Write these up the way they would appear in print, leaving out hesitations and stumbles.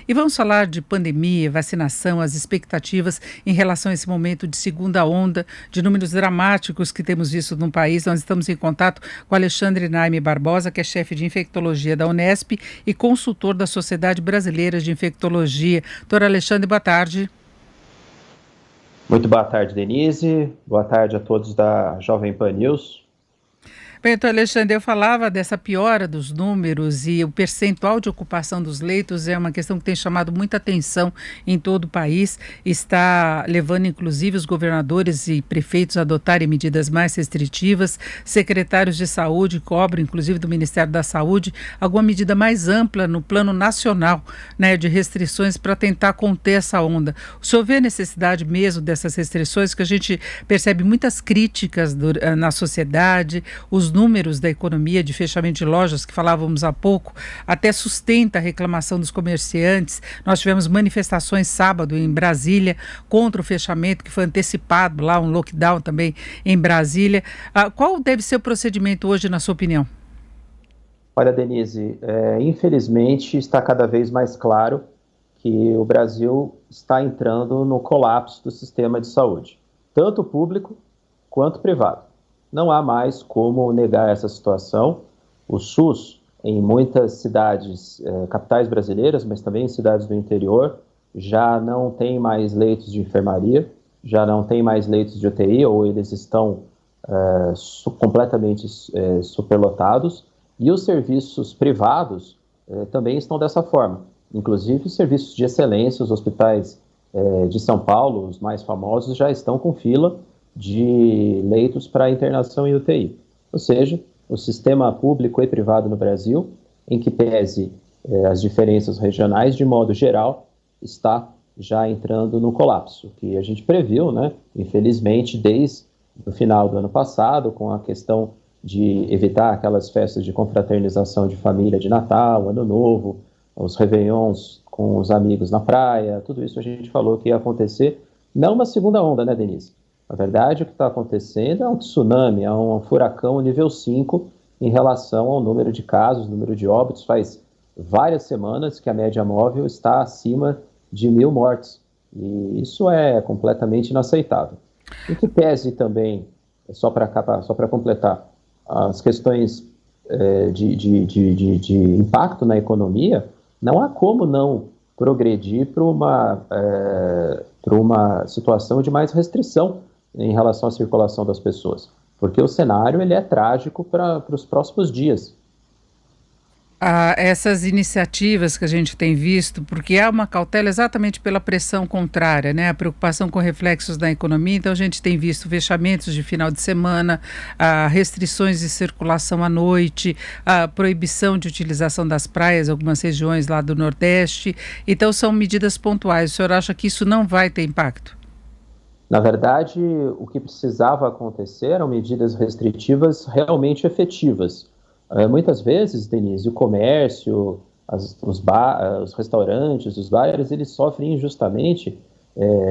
E vamos falar de pandemia, vacinação, as expectativas em relação a esse momento de segunda onda, de números dramáticos que temos visto no país. Nós estamos em contato com Alexandre Naime Barbosa, que é chefe de infectologia da Unesp e consultor da Sociedade Brasileira de Infectologia. Doutor Alexandre, boa tarde. Muito boa tarde, Denise. Boa tarde a todos da Jovem Pan News. Bem, então, Alexandre, eu falava dessa piora dos números e o percentual de ocupação dos leitos é uma questão que tem chamado muita atenção em todo o país, está levando inclusive os governadores e prefeitos a adotarem medidas mais restritivas, secretários de saúde cobram, inclusive do Ministério da Saúde, alguma medida mais ampla no plano nacional, né, de restrições para tentar conter essa onda. O senhor vê a necessidade mesmo dessas restrições, que a gente percebe muitas críticas na sociedade, os números da economia de fechamento de lojas, que falávamos há pouco, até sustenta a reclamação dos comerciantes. Nós tivemos manifestações sábado em Brasília contra o fechamento, que foi antecipado lá, um lockdown também em Brasília. Qual deve ser o procedimento hoje, na sua opinião? Olha, Denise, infelizmente está cada vez mais claro que o Brasil está entrando no colapso do sistema de saúde, tanto público quanto privado. Não há mais como negar essa situação. O SUS, em muitas cidades, capitais brasileiras, mas também em cidades do interior, já não tem mais leitos de enfermaria, já não tem mais leitos de UTI, ou eles estão completamente superlotados. E os serviços privados também estão dessa forma. Inclusive, os serviços de excelência, os hospitais de São Paulo, os mais famosos, já estão com fila de leitos para internação em UTI. Ou seja, o sistema público e privado no Brasil, em que pese as diferenças regionais, de modo geral, está já entrando no colapso, que a gente previu, né? Infelizmente, desde o final do ano passado, com a questão de evitar aquelas festas de confraternização de família de Natal, Ano Novo, os réveillons com os amigos na praia, tudo isso a gente falou que ia acontecer. Não uma segunda onda, né, Denise? Na verdade, o que está acontecendo é um tsunami, é um furacão nível 5 em relação ao número de casos, número de óbitos. Faz várias semanas que a média móvel está acima de 1.000 mortes. E isso é completamente inaceitável. Em que pese também, só para completar, as questões de impacto na economia, não há como não progredir para uma situação de mais restrição em relação à circulação das pessoas, porque o cenário ele é trágico para os próximos dias. Essas iniciativas que a gente tem visto, porque há uma cautela exatamente pela pressão contrária, né? A preocupação com reflexos na economia, então a gente tem visto fechamentos de final de semana, restrições de circulação à noite, a proibição de utilização das praias, algumas regiões lá do Nordeste, então são medidas pontuais. O senhor acha que isso não vai ter impacto? Na verdade, o que precisava acontecer eram medidas restritivas realmente efetivas. Muitas vezes, Denise, o comércio, os restaurantes, os bares, eles sofrem injustamente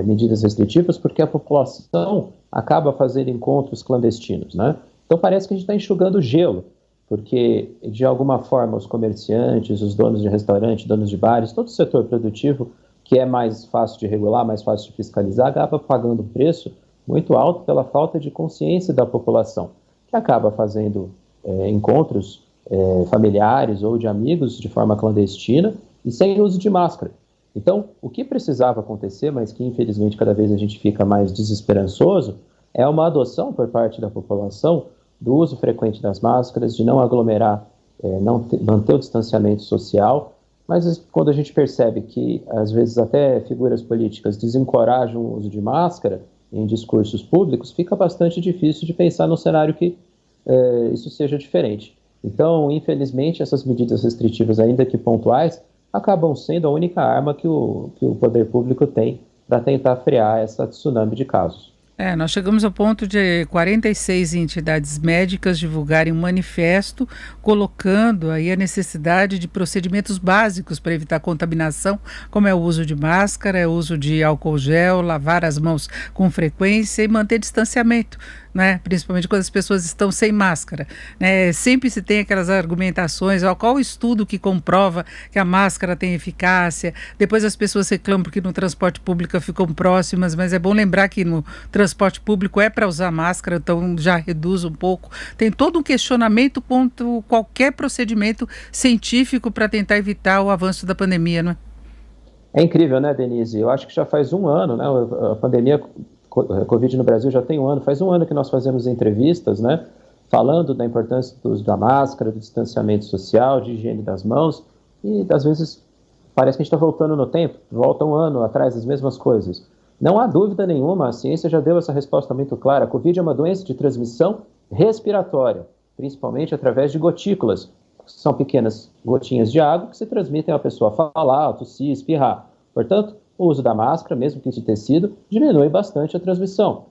medidas restritivas porque a população acaba fazendo encontros clandestinos, né? Então parece que a gente está enxugando gelo, porque de alguma forma os comerciantes, os donos de restaurante, donos de bares, todo o setor produtivo que é mais fácil de regular, mais fácil de fiscalizar, acaba pagando um preço muito alto pela falta de consciência da população, que acaba fazendo encontros familiares ou de amigos de forma clandestina e sem uso de máscara. Então, o que precisava acontecer, mas que infelizmente cada vez a gente fica mais desesperançoso, é uma adoção por parte da população do uso frequente das máscaras, de não aglomerar, manter o distanciamento social. Mas quando a gente percebe que, às vezes, até figuras políticas desencorajam o uso de máscara em discursos públicos, fica bastante difícil de pensar num cenário que isso seja diferente. Então, infelizmente, essas medidas restritivas, ainda que pontuais, acabam sendo a única arma que o poder público tem para tentar frear essa tsunami de casos. Nós chegamos ao ponto de 46 entidades médicas divulgarem um manifesto colocando aí a necessidade de procedimentos básicos para evitar contaminação, como é o uso de máscara, é o uso de álcool gel, lavar as mãos com frequência e manter distanciamento, né? Principalmente quando as pessoas estão sem máscara, né? Sempre se tem aquelas argumentações, qual o estudo que comprova que a máscara tem eficácia, depois as pessoas reclamam porque no transporte público ficam próximas, mas é bom lembrar que no transporte público é para usar máscara, então já reduz um pouco. Tem todo um questionamento quanto qualquer procedimento científico para tentar evitar o avanço da pandemia, não é? É incrível, né, Denise? Eu acho que já faz um ano, né? A pandemia Covid no Brasil já tem um ano. Faz um ano que nós fazemos entrevistas, né? Falando da importância do uso da máscara, do distanciamento social, de higiene das mãos. E, às vezes, parece que a gente está voltando no tempo. Volta um ano atrás, as mesmas coisas. Não há dúvida nenhuma, a ciência já deu essa resposta muito clara. A Covid é uma doença de transmissão respiratória, principalmente através de gotículas. São pequenas gotinhas de água que se transmitem à pessoa falar, tossir, espirrar. Portanto, o uso da máscara, mesmo que de tecido, diminui bastante a transmissão.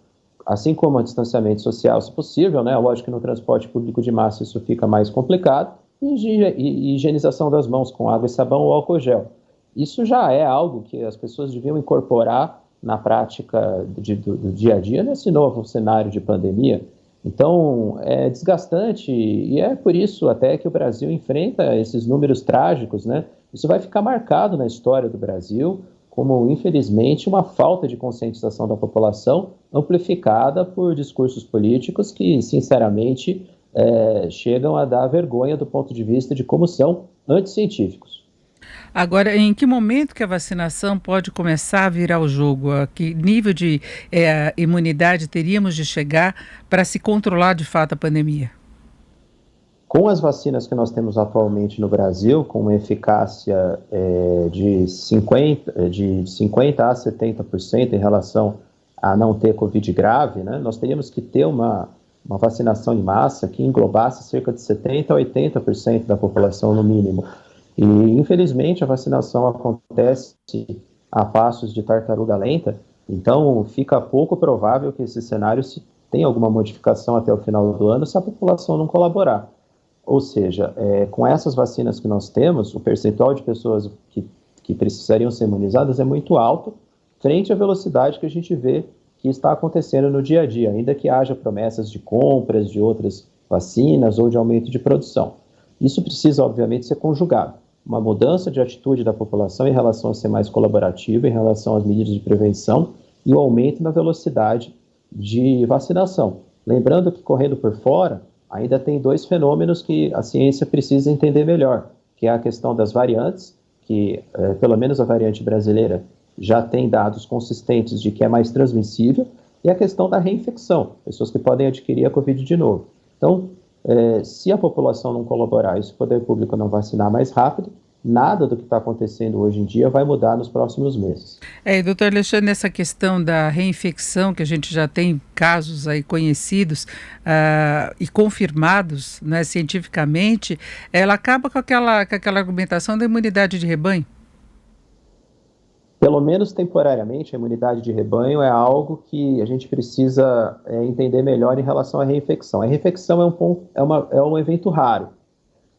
Assim como o distanciamento social, se possível, né? Lógico que no transporte público de massa isso fica mais complicado, e higienização das mãos com água e sabão ou álcool gel. Isso já é algo que as pessoas deviam incorporar na prática do dia a dia nesse novo cenário de pandemia. Então, é desgastante e é por isso até que o Brasil enfrenta esses números trágicos, né? Isso vai ficar marcado na história do Brasil como, infelizmente, uma falta de conscientização da população amplificada por discursos políticos que, sinceramente, chegam a dar vergonha do ponto de vista de como são anticientíficos. Agora, em que momento que a vacinação pode começar a virar o jogo? A que nível de imunidade teríamos de chegar para se controlar de fato a pandemia? Com as vacinas que nós temos atualmente no Brasil, com uma eficácia de 50% a 70% em relação a não ter Covid grave, né, nós teríamos que ter uma vacinação em massa que englobasse cerca de 70% a 80% da população no mínimo. E, infelizmente, a vacinação acontece a passos de tartaruga lenta, então fica pouco provável que esse cenário tenha alguma modificação até o final do ano se a população não colaborar. Ou seja, com essas vacinas que nós temos, o percentual de pessoas que precisariam ser imunizadas é muito alto, frente à velocidade que a gente vê que está acontecendo no dia a dia, ainda que haja promessas de compras de outras vacinas ou de aumento de produção. Isso precisa, obviamente, ser conjugado. Uma mudança de atitude da população em relação a ser mais colaborativa, em relação às medidas de prevenção e o aumento na velocidade de vacinação. Lembrando que, correndo por fora, ainda tem dois fenômenos que a ciência precisa entender melhor, que é a questão das variantes, que pelo menos a variante brasileira já tem dados consistentes de que é mais transmissível, e a questão da reinfecção, pessoas que podem adquirir a Covid de novo. Então, se a população não colaborar e se o poder público não vacinar mais rápido, nada do que está acontecendo hoje em dia vai mudar nos próximos meses. Doutor Alexandre, essa questão da reinfecção, que a gente já tem casos aí conhecidos e confirmados, né, cientificamente, ela acaba com aquela argumentação da imunidade de rebanho? Pelo menos temporariamente, a imunidade de rebanho é algo que a gente precisa entender melhor em relação à reinfecção. A reinfecção é um evento raro.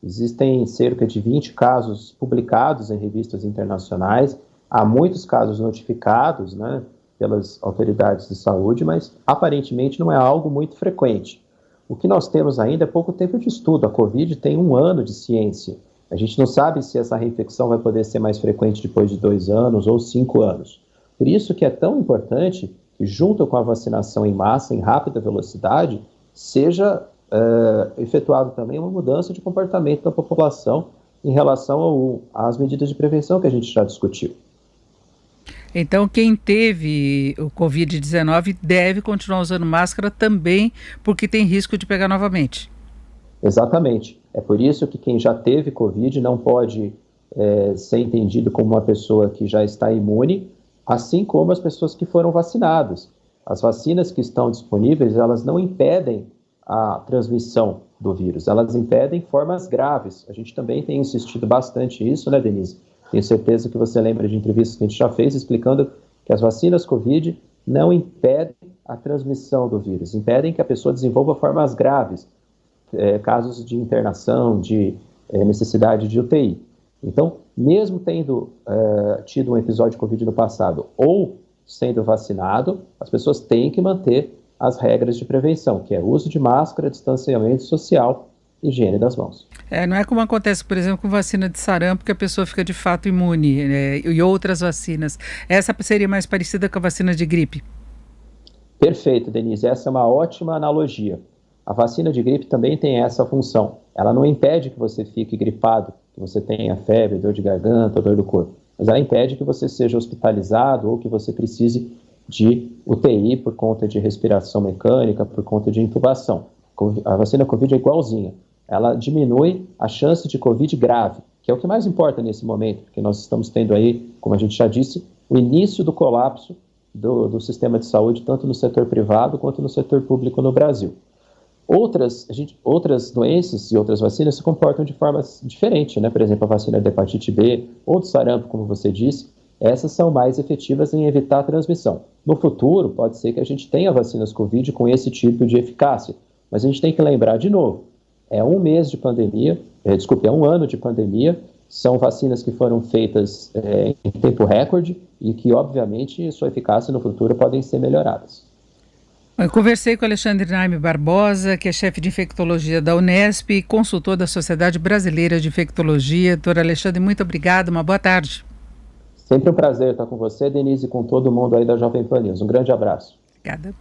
Existem cerca de 20 casos publicados em revistas internacionais, há muitos casos notificados, né, pelas autoridades de saúde, mas aparentemente não é algo muito frequente. O que nós temos ainda é pouco tempo de estudo. A Covid tem um ano de ciência. A gente não sabe se essa reinfecção vai poder ser mais frequente depois de 2 anos ou 5 anos. Por isso que é tão importante que, junto com a vacinação em massa, em rápida velocidade, seja efetuado também uma mudança de comportamento da população em relação às medidas de prevenção que a gente já discutiu. Então, quem teve o Covid-19 deve continuar usando máscara também, porque tem risco de pegar novamente. Exatamente. É por isso que quem já teve Covid não pode ser entendido como uma pessoa que já está imune, assim como as pessoas que foram vacinadas. As vacinas que estão disponíveis, elas não impedem a transmissão do vírus, elas impedem formas graves. A gente também tem insistido bastante nisso, né, Denise? Tenho certeza que você lembra de entrevistas que a gente já fez explicando que as vacinas Covid não impedem a transmissão do vírus, impedem que a pessoa desenvolva formas graves, casos de internação, de necessidade de UTI. Então, mesmo tendo tido um episódio de Covid no passado ou sendo vacinado, as pessoas têm que manter as regras de prevenção, que é uso de máscara, distanciamento social, higiene das mãos. Não é como acontece, por exemplo, com vacina de sarampo, que a pessoa fica de fato imune, e outras vacinas. Essa seria mais parecida com a vacina de gripe? Perfeito, Denise. Essa é uma ótima analogia. A vacina de gripe também tem essa função. Ela não impede que você fique gripado, que você tenha febre, dor de garganta, dor do corpo, mas ela impede que você seja hospitalizado ou que você precise de UTI por conta de respiração mecânica, por conta de intubação. A vacina Covid é igualzinha. Ela diminui a chance de Covid grave, que é o que mais importa nesse momento, porque nós estamos tendo aí, como a gente já disse, o início do colapso do sistema de saúde, tanto no setor privado quanto no setor público no Brasil. Outras doenças e outras vacinas se comportam de forma diferente, né? Por exemplo, a vacina da hepatite B ou do sarampo, como você disse, essas são mais efetivas em evitar a transmissão. No futuro, pode ser que a gente tenha vacinas Covid com esse tipo de eficácia, mas a gente tem que lembrar de novo, é um ano de pandemia, são vacinas que foram feitas em tempo recorde e que, obviamente, sua eficácia no futuro podem ser melhoradas. Eu conversei com o Alexandre Naime Barbosa, que é chefe de infectologia da Unesp e consultor da Sociedade Brasileira de Infectologia. Doutor Alexandre, muito obrigado, uma boa tarde. Sempre um prazer estar com você, Denise, e com todo mundo aí da Jovem Pan News. Um grande abraço. Obrigada.